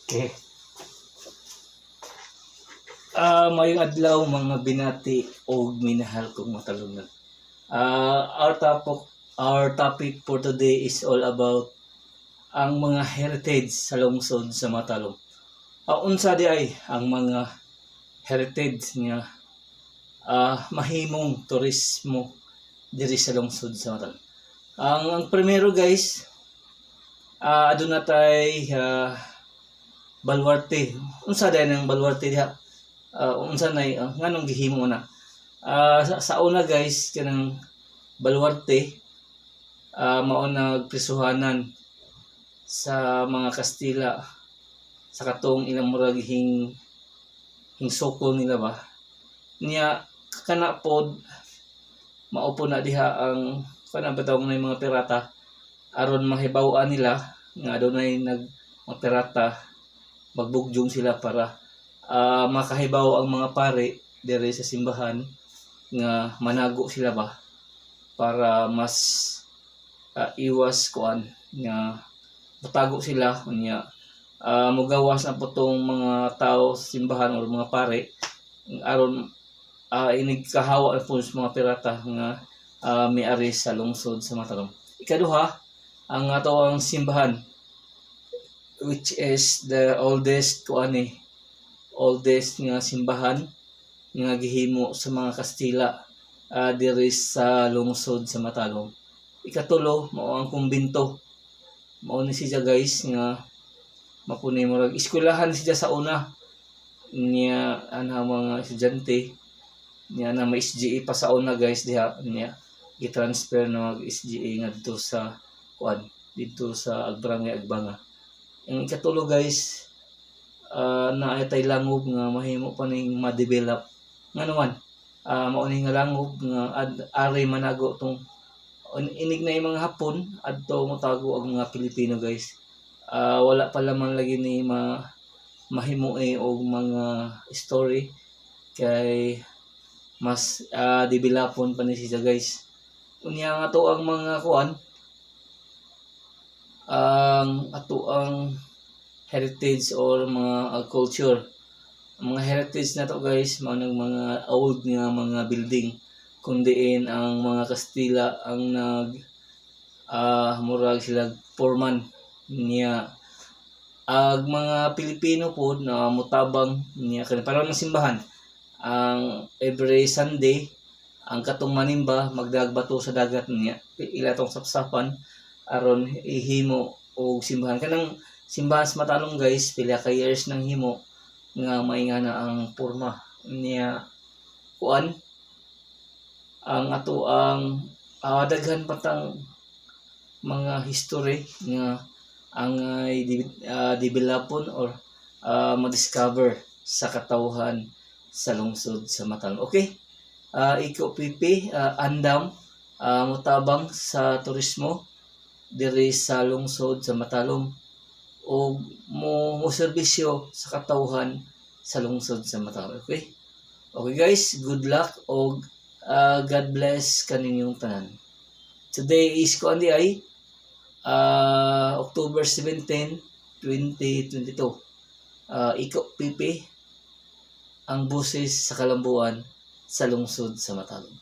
Okay. Mayong adlaw mga binati o minahal kong matalungan. Our topic for today is all about ang mga heritage sa lungsod sa Matalom. Unsa di ay ang mga heritage nga mahimong turismo diri sa lungsod sa Matalom. Ang primero guys, aduna tay Baluarte. Unsa day nang Baluarte diha? Unsa nay nganong gihimo na? Sa una guys kanang Baluarte mao nagprisuhanan sa mga Kastila sa katong ilang murag hingsukol nila ba niya kana pod maupo na diha ang kana batawon na mga pirata aron mahibaw-an nila nga adunay magpirata magbugjong sila para makahibaw ang mga pare diri sa simbahan nga manago sila ba para mas iwas kuan nga matago sila unya mugawas na potong mga tao sa simbahan o mga pare aron inig kahawa po sa mga pirata nga may-ari sa lungsod sa Matalom. Ikaduha, ang ato ang simbahan which is the oldest nga simbahan nga gihimo sa mga Kastila diri sa lungsod sa Matalom. Ikatulo, mao ang kumbento. Mao ni siya guys nga mapunay mo rag eskwelahan siya sa una niya ana mga estudyante niya na may SGA pa sa una guys diha niya i-transfer na mag SGA ngadto sa kuan dito sa Barangay Agbanga. Ang ikatulo guys na ay tay langob nga mahimo pa ning ma-develop nganuman mao ni nga langob nga ari manago tong inig na yung mga Hapon adto motago ang mga Pilipino guys. Wala pa lamang lagi ni mahimuay og mga story kay mas developon pa ni siya guys. Unya nga to ang mga kuan ang ato ang heritage or mga culture. Ang mga heritage na to guys mao nang mga old nga mga building kundiin ang mga Kastila ang murag sila foreman niya ang mga Pilipino po na mutabang niya para ng simbahan ang every Sunday ang katong manimba magdagbato sa dagat niya ila tong sapsapan aron ihimo og simbahan kanang simbahan sa Matalom guys pila ka years nang himo nga maingana ang porma niya kuan ang ato ang daghan patang mga history nga ang developon or ma-discover sa katawhan sa lungsod sa Matalom. Okay? Iko pipi andam mutabang sa turismo diri sa lungsod sa Matalom o mo serbisyo sa katawhan sa lungsod sa Matalom. Okay? Okay guys, good luck o God bless kaninyong tanan. Today is kuan di ay October 17, 2022. Iko pipi ang boses sa kalambuan sa lungsod sa Matalom.